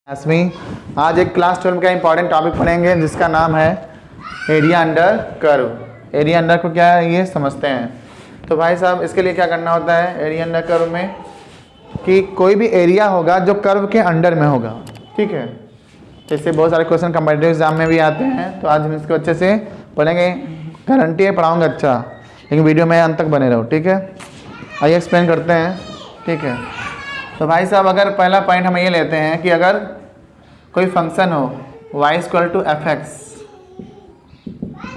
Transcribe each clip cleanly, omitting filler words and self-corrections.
10वीं आज एक क्लास 12 का इंपॉर्टेंट टॉपिक पढ़ेंगे जिसका नाम है area under curve. Area under को क्या है ये समझते हैं। तो भाई साहब इसके लिए क्या करना होता है एरिया अंडर कर्व में कि कोई भी एरिया होगा जो कर्व के अंडर में होगा, ठीक है। इससे बहुत सारे क्वेश्चन कम्पिटिटिव एग्जाम में भी आते हैं, तो आज हम इसको अच्छे से पढ़ेंगे। गारंटी है पढ़ाऊँगा अच्छा, लेकिन वीडियो में अंत तक बने रहो, ठीक है। आइए एक्सप्लेन करते हैं, ठीक है। तो भाई साहब अगर पहला पॉइंट हम ये लेते हैं कि अगर कोई फंक्शन हो y equal to f x,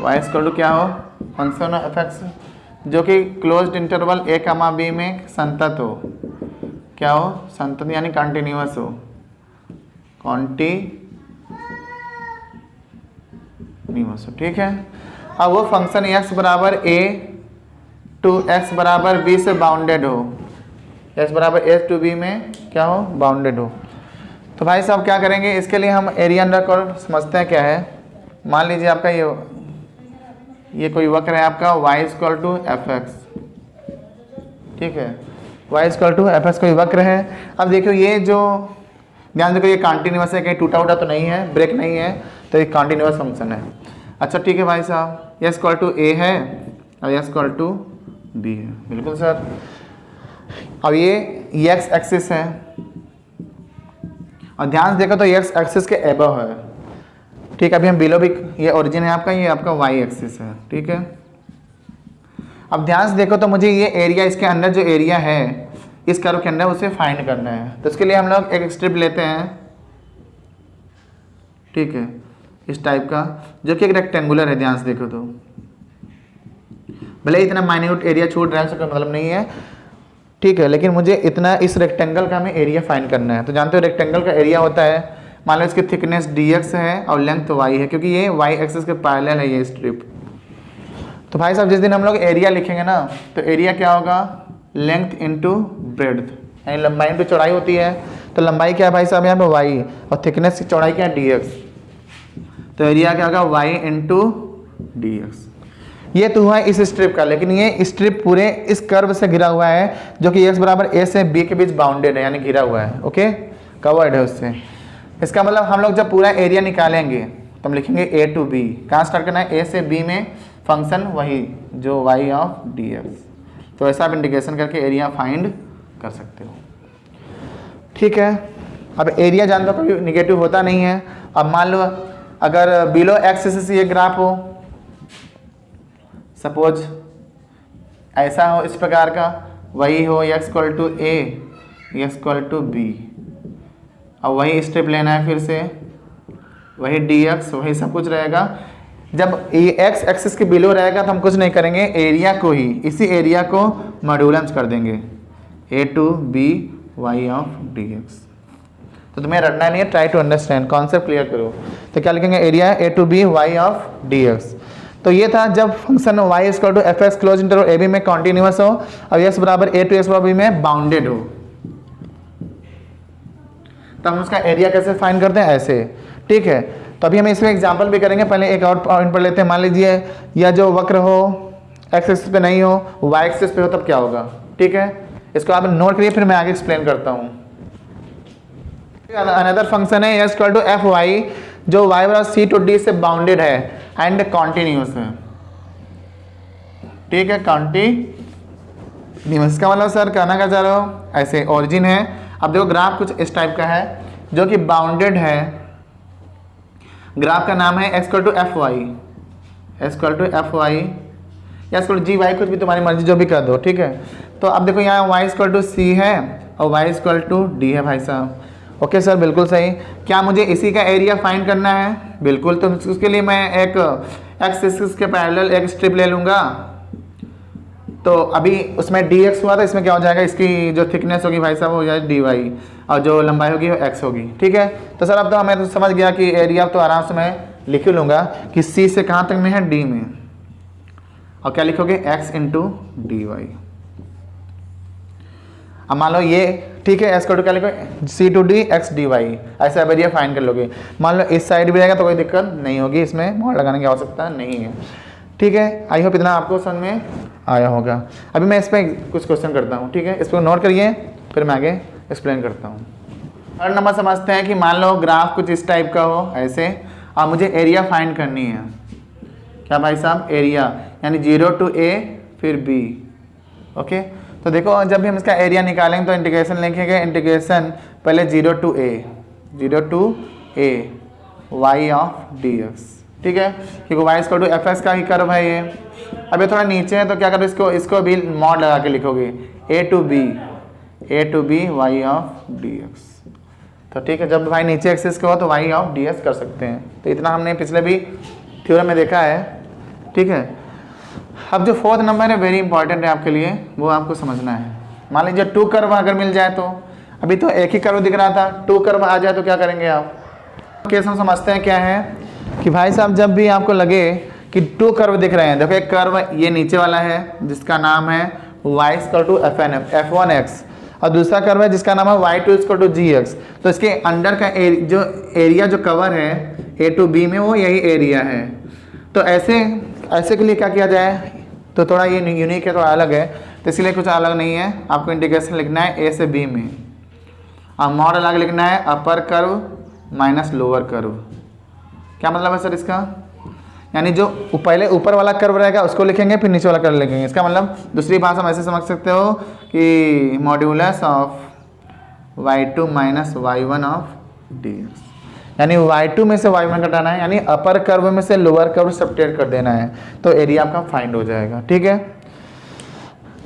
y equal to क्या हो फंक्शन हो एफ एक्स जो कि closed interval a comma b में संतत हो, क्या हो संतत यानी कंटिन्यूअस हो, कॉन्टिन्यूअस हो, ठीक है। अब वो फंक्शन x बराबर a टू x बराबर b से बाउंडेड हो, x बराबर a टू b में क्या हो बाउंडेड हो। तो भाई साहब क्या करेंगे इसके लिए हम एरिया अंडर कर्व समझते हैं क्या है। मान लीजिए आपका ये कोई वक्र है आपका y equal to f x, ठीक है। y equal to f x कोई वक्र है। अब देखो ये जो ध्यान देखो ये कंटिन्यूअस है, कहीं टूटा उटा तो नहीं है, ब्रेक नहीं है, तो ये कंटिन्यूअस फंक्शन है। अच्छा ठीक है भाई साहब, y इक्वल टू a है और y इक्वल टू b है, बिल्कुल सर। अब ये x एक्सिस है और ध्यान से देखो तो x एक्सिस के एबव है, ठीक है। अभी हम बिलो भी, ये ओरिजिन है आपका, ये आपका y एक्सिस है, ठीक है। अब ध्यान से देखो तो मुझे ये एरिया, इसके अंदर जो एरिया है इस कर्व के अंदर उसे फाइंड करना है। तो इसके लिए हम लोग एक स्ट्रिप लेते हैं, ठीक है, इस टाइप का जो कि एक रेक्टेंगुलर है। ध्यान से देखो तो भले इतना माइन्यूट एरिया छूट रहा है उसका मतलब नहीं है, ठीक है, लेकिन मुझे इतना इस रेक्टेंगल का हमें एरिया फाइंड करना है। तो जानते हो रेक्टेंगल का एरिया होता है, मान लो इसकी थिकनेस dx है और लेंथ y है, क्योंकि ये y एक्सिस के पैरेलल है ये स्ट्रिप। तो भाई साहब जिस दिन हम लोग एरिया लिखेंगे ना, तो एरिया क्या होगा लेंथ इंटू ब्रेड्थ, यानी लंबाई इंटू चौड़ाई होती है। तो लंबाई क्या है भाई साहब यहाँ पे y और थिकनेस की चौड़ाई क्या है dx, तो एरिया क्या होगा y इंटू dx। ये तो हुआ है इस स्ट्रिप का, लेकिन ये स्ट्रिप पूरे इस कर्व से घिरा हुआ है जो कि x बराबर a से b के बीच बाउंडेड है, यानी घिरा हुआ है, ओके, कवर्ड है उससे। इसका मतलब हम लोग जब पूरा एरिया निकालेंगे तो हम लिखेंगे a टू b, कहाँ स्टार्ट करना है a से b में फंक्शन वही जो y ऑफ dx। तो ऐसा आप इंटीग्रेशन करके एरिया फाइंड कर सकते हो, ठीक है। अब एरिया जानते हो कोई निगेटिव होता नहीं है। अब मान लो अगर बिलो x एक्सिस ये ग्राफ हो, सपोज ऐसा हो इस प्रकार का, वही हो x equal to a, x equal to b, और वही स्टेप लेना है फिर से, वही dx वही सब कुछ रहेगा। जब ये x एक्सिस के बिलो रहेगा तो हम कुछ नहीं करेंगे, एरिया को ही, इसी एरिया को मॉड्यूलस कर देंगे a to b y of dx। तो तुम्हें रटना नहीं है, try to understand, concept clear करो। तो क्या लिखेंगे area a to b y of dx। तो ये था जब function y equal to f x close interval a b में कॉन्टिन्यूअस हो और x बराबर a टू x बराबर b में बाउंडेड हो। तो हम उसका एरिया कैसे फाइंड करते हैं ऐसे, ठीक है। तो अभी हम इसमें एग्जांपल भी करेंगे। पहले एक और पॉइंट पर लेते हैं। मान लीजिए या जो वक्र हो x एक्सिस पे नहीं हो, y एक्सिस पे हो, तब क्या होगा, ठीक है। इसको आप नोट करिए, फिर मैं आगे एक्सप्लेन करता हूँ। अनदर फंक्शन है x equal to f y जो y बराबर c टू d से बाउंडेड है एंड कॉन्टिन्यूअस है, ठीक है, कॉन्टिन्यूअस का मतलब सर कहना क्या चाह रहे हो, ऐसे ओरिजिन है। अब देखो ग्राफ कुछ इस टाइप का है जो कि बाउंडेड है, ग्राफ का नाम है x equal to f y, x equal to f y या इक्वल टू जी वाई, कुछ भी तुम्हारी मर्जी जो भी कर दो, ठीक है। तो अब देखो यहाँ y इक्वल टू सी है और y इक्वल टू डी है भाई साहब, ओके सर बिल्कुल सही। क्या मुझे इसी का एरिया फाइंड करना है, बिल्कुल। तो उसके लिए मैं एक x एक्सिस के पैरेलल एक स्ट्रिप ले लूँगा। तो अभी उसमें dx हुआ था, इसमें क्या हो जाएगा, इसकी जो थिकनेस होगी भाई साहब हो जाएगी dy और जो लंबाई होगी वो x होगी, ठीक है। तो सर अब तो हमें तो समझ गया कि एरिया तो आराम से मैं लिख ही लूँगा कि c से कहाँ तक में है d में, और क्या लिखोगे x इंटू dy। अब मान लो ये, ठीक है, s को क्या लिखो c to d x dy, ऐसा एरिया फाइंड कर लोगे। मान लो इस साइड भी रहेगा तो कोई दिक्कत नहीं होगी, इसमें मोड़ लगाने की आवश्यकता नहीं है, ठीक है। आई होप इतना आपको समझ में आया होगा। अभी मैं इस पर कुछ क्वेश्चन करता हूँ, ठीक है, इसको नोट करिए, फिर मैं आगे एक्सप्लेन करता हूँ। थर्ड नंबर समझते हैं कि मान लो ग्राफ कुछ इस टाइप का हो ऐसे, और मुझे एरिया फाइंड करनी है। क्या भाई साहब, एरिया यानी 0 to a फिर b। ओके, तो देखो जब भी हम इसका एरिया निकालेंगे तो इंटीग्रेशन लिखेंगे, इंटीग्रेशन पहले 0 to a y of dx। ठीक है, क्योंकि y equal to f x का ही कर्व है ये। अब ये थोड़ा नीचे है तो क्या करो, इसको भी मॉड लगा के लिखोगे a to b y of dx। तो ठीक है, जब भाई नीचे एक्सिस का हो तो y ऑफ dx कर सकते हैं। तो इतना हमने पिछले भी थ्योरम में देखा है। ठीक है, अब जो फोर्थ नंबर है वेरी इंपॉर्टेंट है आपके लिए, वो आपको समझना है। मान लीजिए 2 कर्व अगर मिल जाए तो, अभी तो एक ही कर्व दिख रहा था, 2 कर्व आ जाए तो क्या करेंगे आप। केस हम समझते हैं क्या है कि भाई साहब जब भी आपको लगे कि 2 कर्व दिख रहे हैं, देखो एक कर्व ये नीचे वाला है जिसका नाम है y इक्वल टू f1x, और दूसरा कर्व है जिसका नाम है y2 इक्वल टू gx। तो इसके अंडर का जो एरिया जो कवर है a to b में, वो यही एरिया है। तो ऐसे के लिए क्या किया जाए, तो थोड़ा ये यूनिक है, थोड़ा अलग है, तो इसलिए कुछ अलग नहीं है। आपको इंटीग्रेशन लिखना है a से b में, और मॉड अलग लिखना है अपर कर्व माइनस लोअर कर्व। क्या मतलब है सर इसका, यानी जो पहले ऊपर वाला कर्व रहेगा उसको लिखेंगे, फिर नीचे वाला कर्व लिखेंगे। इसका मतलब दूसरी भाषा में ऐसे समझ सकते हो कि modulus of y2 minus y1 of dx, यानी y2 में से y1 घटाना है, यानी अपर कर्व में से लोअर कर्व सब्ट्रैक्ट कर देना है, तो एरिया आपका फाइंड हो जाएगा। ठीक है,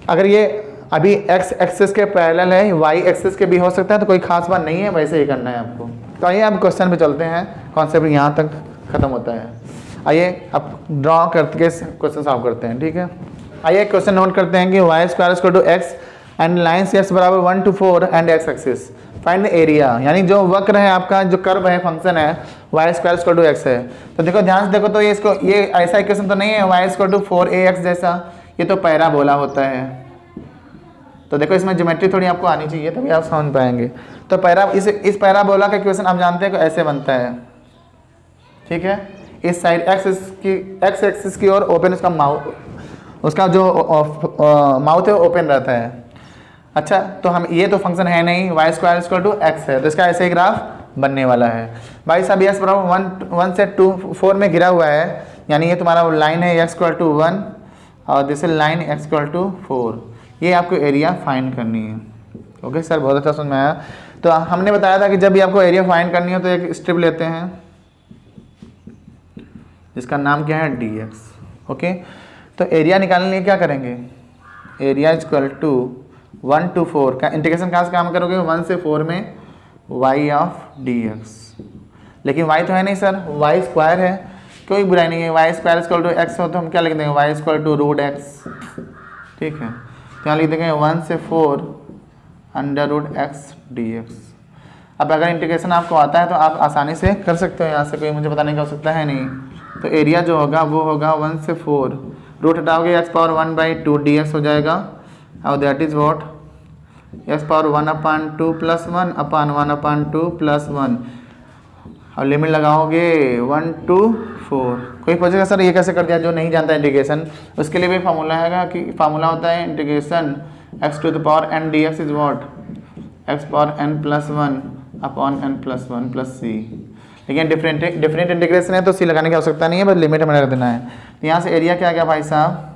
अगर ये अभी x एक्सिस के पैरेलल है, y एक्सिस के भी हो सकता है, तो कोई खास बात नहीं है, वैसे ही करना है आपको। तो आइए अब क्वेश्चन पे चलते हैं, कॉन्सेप्ट यहाँ तक खत्म होता है। आइए अब ड्रॉ करके क्वेश्चन सॉल्व करते हैं। ठीक है, आइए क्वेश्चन नोट करते हैं कि y square equal to x and lines x बराबर 1 to 4 and x axis find the area, यानी जो वक्र है आपका, जो कर्व है, फंक्शन है y square equal to x है। तो देखो ध्यान से देखो, तो ये ऐसा इक्वेशन तो नहीं है y इक्वल टू 4ax जैसा, ये तो पैराबोला होता है। तो देखो इसमें ज्योमेट्री थोड़ी आपको आनी चाहिए तभी आप समझ पाएंगे। तो इस पैराबोला का इक्वेशन आप जानते हैं कि ऐसे बनता है। ठीक है, इस साइड एक्स एक्सिस की ओर ओपन उसका जो माउथ है ओपन रहता है। अच्छा, तो हम ये तो फंक्शन है नहीं, y square equal to x है, तो इसका ऐसे ही ग्राफ बनने वाला है। भाई साहब x बराबर 1 से 4 में गिरा हुआ है, यानी ये तुम्हारा लाइन है x इक्वल टू 1 और this is line x equal to 4। ये आपको एरिया फाइंड करनी है। ओके सर, बहुत अच्छा समझ में आया। तो हमने बताया था कि जब भी आपको एरिया फाइंड करनी हो तो एक स्ट्रिप लेते हैं जिसका नाम क्या है dx। ओके, तो एरिया निकालने के लिए क्या करेंगे, एरिया इक्वल टू 1 to 4 का इंटीग्रेशन कहाँ से काम करोगे, 1 से 4 में y ऑफ dx। लेकिन y तो है नहीं सर, y स्क्वायर है, कोई बुराई नहीं है। y square equal to x हो तो हम क्या लिख देंगे, y equal to root x। ठीक है, तो यहाँ लिख देंगे 1 से 4 अंडर रूट x dx। अब अगर इंटीग्रेशन आपको आता है तो आप आसानी से कर सकते हो, यहाँ से कोई मुझे बताने की आवश्यकता है नहीं। तो एरिया जो होगा वो होगा 1 से 4, रूट हटाओगे x पावर 1/2 dx हो जाएगा, और that is what x power 1/2 plus 1 upon 1/2 plus 1, और लिमिट लगाओगे 1 to 4। कोई पूछेगा सर ये कैसे कर दिया, जो नहीं जानता इंटीग्रेशन, उसके लिए भी फार्मूला है कि फार्मूला होता है integration x to the power n dx is what x power n plus 1 upon n plus 1 plus c। लेकिन डिफरेंट इंटीग्रेशन है तो c लगाने की आवश्यकता नहीं है, बस लिमिट में रख देना है। तो यहाँ से एरिया क्या आ गया भाई साहब,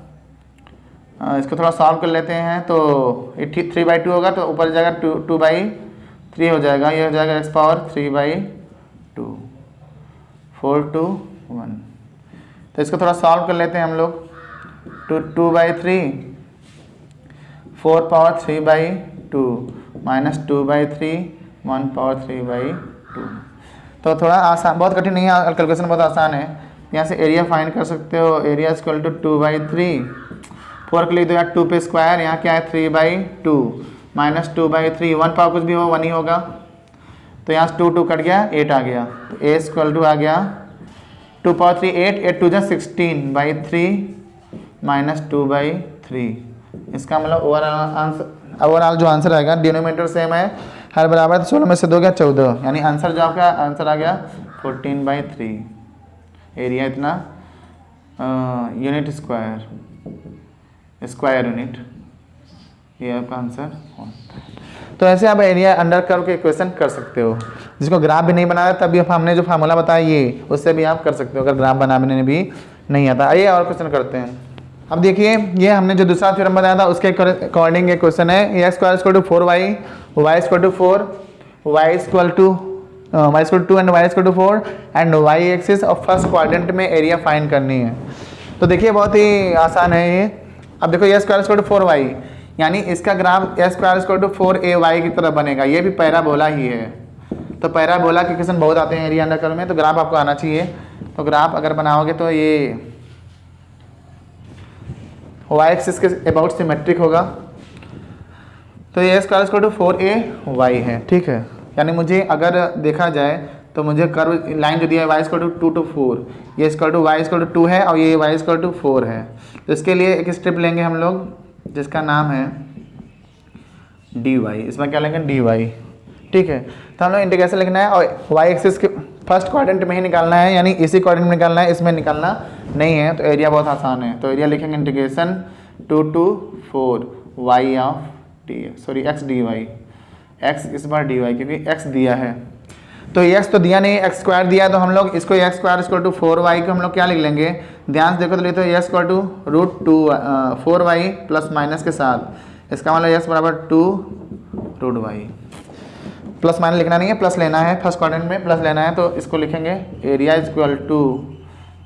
इसको थोड़ा सॉल्व कर लेते हैं। तो 3/2 होगा तो ऊपर जाएगा 2/3 हो जाएगा, ये हो जाएगा x पावर 3/2 4 to 1। तो इसको थोड़ा सॉल्व कर लेते हैं हम लोग, 2/3 4 पावर 3/2 माइनस 2/3 1 पावर 3/2। तो थोड़ा आसान, बहुत कठिन नहीं है, कैलकुलेशन बहुत आसान है। यहाँ से एरिया फाइंड कर सकते हो, एरिया इक्वल टू 2/3, 4 के लिए तो यार 2 पे स्क्वायर, यहाँ क्या है 3/2 माइनस 2/3, 1 पावर कुछ भी हो 1 ही होगा, तो यहाँ 2 कट गया 8 आ गया, तो a इक्वल टू आ गया 2 पावर 3 8 2 16/3 माइनस 2/3। इसका मतलब ओवरऑल जो आंसर आएगा, डिनोमिनेटर सेम है, हर बराबर, 16 में से 2 गया 14, यानी आंसर जो आपका आंसर आ गया 14/3। एरिया इतना यूनिट स्क्वायर यूनिट, ये आपका आंसर। तो ऐसे आप एरिया अंडर कर्व के इक्वेशन कर सकते हो। जिसको ग्राफ भी नहीं बनाया तब भी हमने जो फार्मूला बताया ये, उससे भी आप कर सकते हो अगर ग्राफ बनाने भी नहीं आता। आइए और क्वेश्चन करते हैं। अब देखिए ये हमने जो दूसरा थ्योरम बताया था उसके अकॉर्डिंग एक क्वेश्चन है, a square equal to 4y, y equal to 4, y equal to 2 and y equal to 4 and y axis और फर्स्ट क्वाड्रेंट में एरिया फाइंड करनी है। तो देखिए बहुत ही आसान है ये। अब देखो ए स्क्वायर इक्वल टू 4y, यानी इसका graph a square equal to 4ay की तरह बनेगा। ये भी पैराबोला ही है। तो पैराबोला के क्वेश्चन बहुत आते हैं एरिया अंडर कर्व में, तो ग्राफ आपको आना चाहिए। तो ग्राफ अगर बनाओगे तो ये वाई एक्सिस के अबाउट सिमेट्रिक होगा। तो ये स्क्वायर इक्वल टू 4ay है, ठीक है। यानी मुझे अगर देखा जाए तो मुझे कर्व लाइन जो दिया है वाई इक्वल टू 2 to 4, ये equal to y equal to 2 है और ये वाई इक्वल टू 4 है। तो इसके लिए एक स्टेप लेंगे हम लोग जिसका नाम है dy। इसमें क्या लेंगे dy, ठीक है। तो हम लोग इंटीग्रेशन लिखना है और वाई एक्सिस के फर्स्ट क्वाड्रेंट में ही निकालना है, यानी इसी क्वाड्रेंट में निकालना है, इसमें निकालना नहीं है। तो एरिया बहुत आसान है। तो एरिया लिखेंगे integration 2 to 4 y of x dy, x इस बार dy क्योंकि x दिया है। तो x तो दिया नहीं, x स्क्वायर दिया है, तो हम लोग इसको x square equal to 4y को हम लोग क्या लिख लेंगे, ध्यान से देखो तो लेते हैं x equal to √4y plus minus के साथ। इसका मतलब x बराबर 2√y। प्लस माइनस लिखना नहीं है, प्लस लेना है, फर्स्ट क्वाड्रेंट में प्लस लेना है। तो इसको लिखेंगे area equal to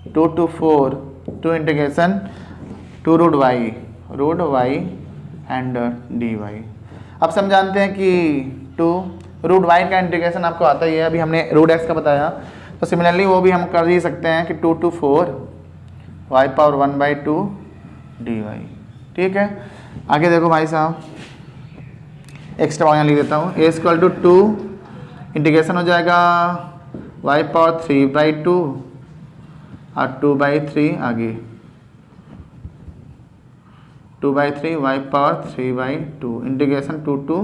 2 to 4 to integration 2√y and dy। अब हम जानते हैं कि 2√y का इंटीग्रेशन आपको आता ही है, अभी हमने √x का बताया। तो सिमिलरली वो भी हम कर ही सकते हैं कि 2 to 4 y पावर 1/2 dy, ठीक है। आगे देखो भाई साहब, एक्स्ट्रा यहाँ लिख देता हूँ, a इक्वल टू 2 इंटीग्रेशन हो जाएगा y पावर 3/2 और 2/3 आगे 2/3 y पावर 3/2 इंटीग्रेशन 2 to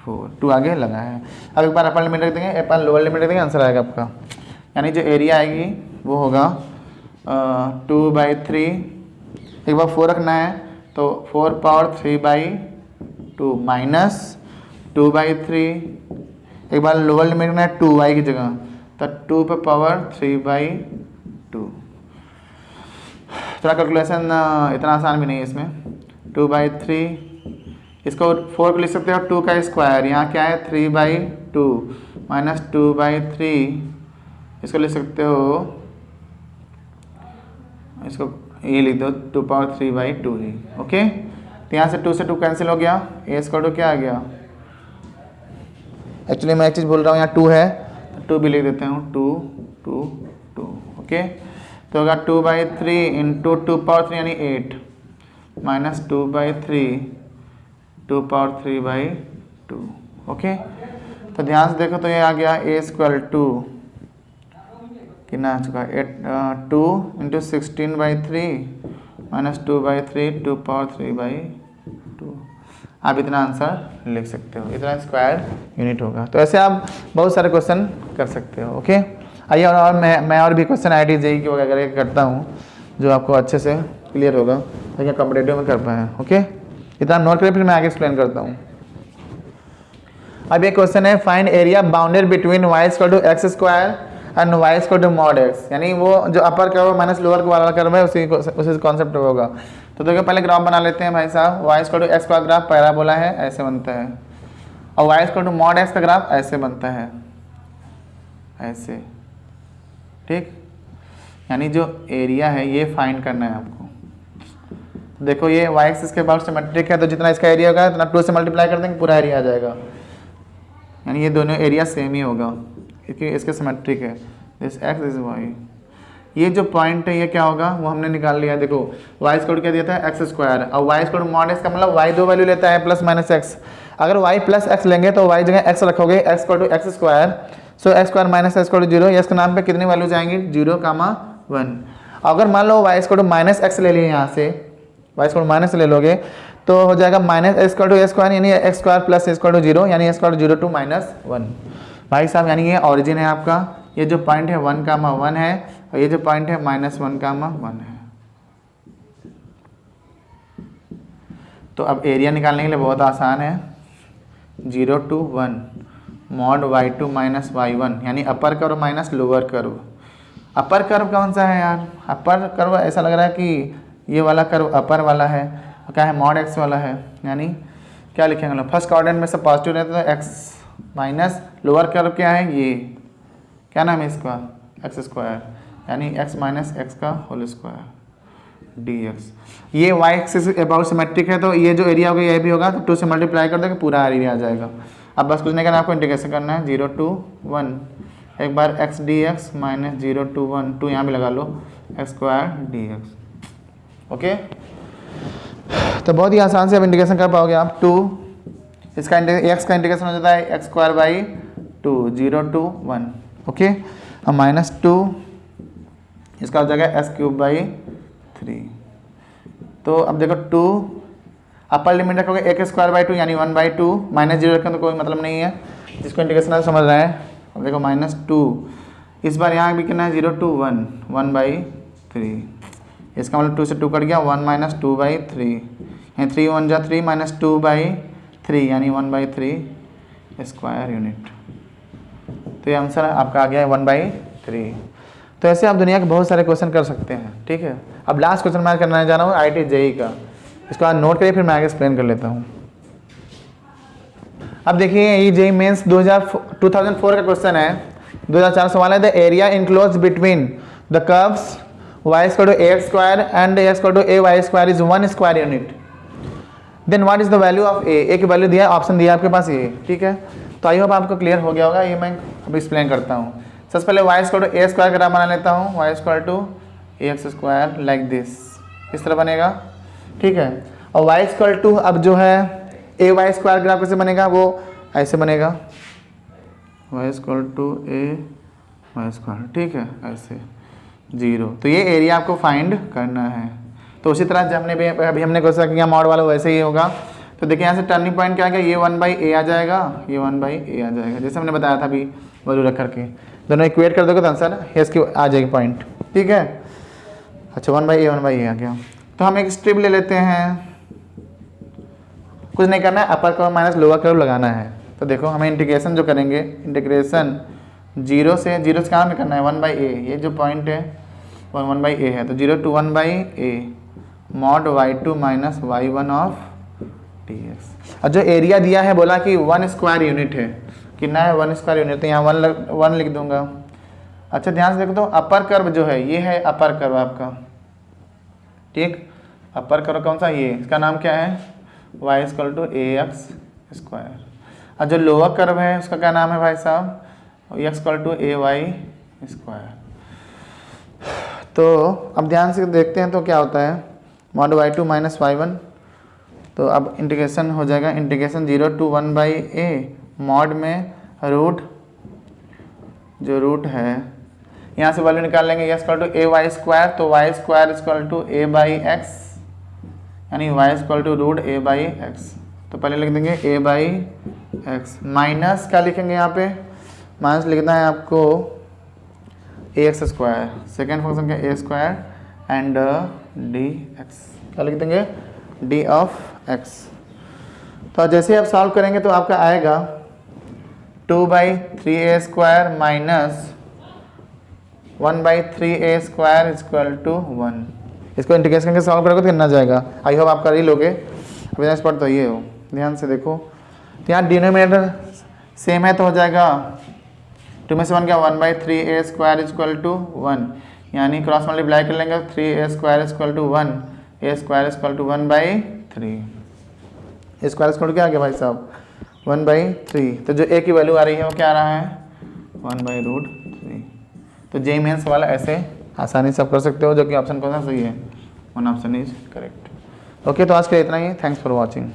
4, 2 आगे लगा है। अब एक बार अपर लिमिट रख देंगे, अपर लोअर लिमिट रख देंगे, आंसर आएगा आपका। यानी जो एरिया आएगी वो होगा 2/3, एक बार 4 रखना है तो 4 पावर 3/2 माइनस 2/3, एक बार लोअर लिमिट रखना है 2y की जगह, तो 2 पे पावर 3/2। थोड़ा कैलकुलेशन इतना आसान भी नहीं है इसमें। 2/3, इसको 4 को लिख सकते हो 2 का स्क्वायर, यहाँ क्या है 3/2 माइनस 2/3, इसको लिख सकते हो, इसको ये लिख दो 2 पावर 3/2 ही, ओके। तो यहाँ से 2 से 2 कैंसिल हो गया, ए स्क्वायर क्या आ गया, एक्चुअली मैं एक चीज़ बोल रहा हूँ, यहाँ 2 है तो 2 भी लिख देते हूँ, 2 2 2, ओके। तो होगा 2/3 इंटू 2 पावर 3 यानी 8 माइनस 2/3 2 पावर 3/2, ओके। तो ध्यान से देखो तो ये आ गया a इक्वल टू कितना आ चुका है 2 इंटू 16/3 माइनस 2/3 2 पावर 3/2। आप इतना आंसर लिख सकते हो, इतना स्क्वायर यूनिट होगा। तो ऐसे आप बहुत सारे क्वेश्चन कर सकते हो, ओके। आइए और मैं और भी क्वेश्चन आई टी जेई की वगैरह करता हूँ जो आपको अच्छे से क्लियर होगा, लेकिन कॉम्पिटेटिव में कर पाए, ओके। इतना नोट करें, फिर मैं आगे एक्सप्लेन करता हूँ। अब ये क्वेश्चन है, find area bounded between y equal to x square and y equal to mod x, यानी वो जो अपर कर्व माइनस लोअर वाला कर्व है उसी कॉन्सेप्ट होगा। तो देखो पहले ग्राफ बना लेते हैं भाई साहब। y इक्वल टू x का ग्राफ पैराबोला है, ऐसे बनता है, और y equal to mod x का ग्राफ ऐसे बनता है, ऐसे, ठीक। यानी जो एरिया है ये फाइंड करना है आपको। देखो ये y एक्सिस के बाहर सिमेट्रिक है, तो जितना इसका एरिया होगा उतना 2 से मल्टीप्लाई कर देंगे, पूरा एरिया आ जाएगा। यानी ये दोनों एरिया सेम ही होगा क्योंकि इसके सिमेट्रिक है। दिस x इज y, ये जो पॉइंट है ये क्या होगा वो हमने निकाल लिया। देखो y स्क्वायर क्या दिया था x स्क्वायर, और y स्क्वायर मॉड x का मतलब y दो वैल्यू लेता है प्लस माइनस x। अगर y प्लस x लेंगे तो y जगह x रखोगे, x equal to x square, so x square minus x equal to 0। x के नाम पे कितनी वैल्यू जाएंगी 0, 1। अगर मान लो y equal to minus x ले लिए, यहाँ से y इक्वल टू माइनस ले लोगे तो हो जाएगा minus x equal to a square, यानी x square plus a equal to 0, यानी x इक्वल टू 0 to -1। भाई साहब यानी ये ऑरिजिन है आपका, ये जो पॉइंट है 1, 1 है, और ये जो पॉइंट है -1, 1 है। तो अब एरिया निकालने के लिए बहुत आसान है, 0 to 1 mod y2 minus y1, यानी अपर curve minus lower curve. Upper curve कौन सा है यार? अपर कर्व ऐसा लग रहा है कि ये वाला कर्व अपर वाला है, क्या है मॉड x वाला है, यानी क्या लिखेंगे लोग, फर्स्ट क्वाड्रेंट में सब पॉजिटिव रहता है तो x माइनस लोअर कर्व क्या है, ये क्या नाम है इसका, एक्स स्क्वायर, यानी x माइनस एक्स का होल स्क्वायर dx। ये y एक्सिस अबाउट सिमेट्रिक है तो ये जो एरिया होगा ये भी होगा, तो 2 से मल्टीप्लाई कर दोगे पूरा एरिया आ जाएगा। अब बस कुछ नहीं करना, आपको इंटीग्रेशन करना है 0 to 1, एक बार x dx माइनस 0 to 1, 2 यहाँ भी लगा लो, एक्स स्क्वायर dx। ओके, तो बहुत ही आसान से अब इंटीग्रेशन कर पाओगे आप। 2 इसका x का इंटीग्रेशन हो जाता है x square by 2, 0 to 1। Okay, अब माइनस 2 इसका हो जाएगा एक्स क्यूब बाई 3। तो अब देखो 2 अपर लिमिट रखोगे एक्स स्क्वायर बाई 2 यानी 1/2, माइनस 0 रखें तो कोई मतलब नहीं है, जिसको इंटीग्रेशन समझ रहे हैं। अब देखो माइनस 2 इस बार यहाँ भी कितना है 0 to 1, 1/3, इसका मतलब 2 से 2 कट गया, 1 माइनस 2/3, यानी 3 1 जा 3 माइनस 2/3 यानी 1/3 स्क्वायर यूनिट। तो ये आंसर आपका आ गया है 1/3। तो ऐसे आप दुनिया के बहुत सारे क्वेश्चन कर सकते हैं, ठीक है। अब लास्ट क्वेश्चन मैं करना जा रहा हूँ IIT JEE का, इसको आप नोट करिए फिर मैं आगे एक्सप्लेन कर लेता हूँ। अब देखिए ये JEE मेंस 2004 का क्वेश्चन है, 2004 सवाल है, the area enclose between the curves y equal to ax square and x equal to ay square is 1 square unit, then what is the value of a की वैल्यू दिया है, option दिया है आपके पास ये, ठीक है। तो आई होप आपको क्लियर हो गया होगा, ये मैं अब एक्सप्लेन करता हूँ। सबसे पहले y equal to a square का ग्राफ बना लेता हूँ, y equal to ax square like this, इस तरह बनेगा, ठीक है। और y इक्वल टू अब जो है ay स्क्वायर ग्राफ कैसे बनेगा, वो ऐसे बनेगा, y equal to ay square, ठीक है, ऐसे 0। तो ये एरिया आपको फाइंड करना है। तो उसी तरह जब हमने अभी हमने क्वेश्चन किया मॉड वाला, वैसे ही होगा। तो देखिए यहाँ से टर्निंग पॉइंट क्या आ गया, ये 1/a आ जाएगा, ये 1/a आ जाएगा, जैसे हमने बताया था अभी वैल्यू रख करके, दोनों इक्वेट कर दोगे तो आंसर इसकी आ जाएगी पॉइंट, ठीक है। अच्छा 1/a 1/a आ गया। तो हम एक स्ट्रिप ले लेते हैं, कुछ नहीं करना है, अपर कर्व माइनस लोअर कर्व लगाना है। तो देखो हमें इंटीग्रेशन जो करेंगे, इंटीग्रेशन 0 से कहाँ में करना है 1/a, ये जो पॉइंट है 1/a है, तो 0 to 1/a mod y2 minus y1 of dx। और जो एरिया दिया है बोला कि 1 स्क्वायर यूनिट है, कितना है 1 स्क्वायर यूनिट, तो यहाँ 1 लिख दूंगा। अच्छा ध्यान से देखो तो अपर कर्व जो है ये है अपर कर्व आपका, ठीक। अपर कर्व कौन सा, ये इसका नाम क्या है y equal to ax square. और जो लोअर कर्व है उसका क्या नाम है भाई साहब, x equal to ay square. तो अब ध्यान से देखते हैं तो क्या होता है, मॉड y2 माइनस y1, तो अब इंटीग्रेशन हो जाएगा, इंटीग्रेशन 0 to 1/a मॉड में रूट, जो रूट है यहाँ से वैल्यू निकाल लेंगे, x equal to ay square, तो y square equal to a/x, यानी y equal to root a/x। तो पहले लिख देंगे a/x माइनस क्या लिखेंगे यहाँ पे, माइनस लिखना है आपको ax स्क्वायर, सेकेंड फंक्शन का a स्क्वायर एंड dx, क्या लिख देंगे d ऑफ x। तो जैसे आप सॉल्व करेंगे तो आपका आएगा 2/3a square minus 1/3a square equal to 1। इसको इंटीग्रेशन करके सॉल्व करोगे तो कितना जाएगा, आई होप आप कर ही लोगे। बिजनेस पर तो ये हो, ध्यान से देखो, तो यहाँ डिनोमिनेटर सेम है तो हो जाएगा 2 में से 1 क्या 1/3a स्क्वायर इक्वल टू 1, यानी क्रॉस मल्टीप्लाई कर लेंगे 3a square equal to 1, a square equal to 1/3, a square equal to क्या आ गया भाई साहब 1/3। तो जो a की वैल्यू आ रही है वो क्या आ रहा है 1/√3। तो JEE मेंस वाला ऐसे आसानी से आप कर सकते हो, जो कि ऑप्शन कौन सा सही है, 1 ऑप्शन इज करेक्ट। ओके, तो आज के लिए इतना ही, थैंक्स फॉर वॉचिंग।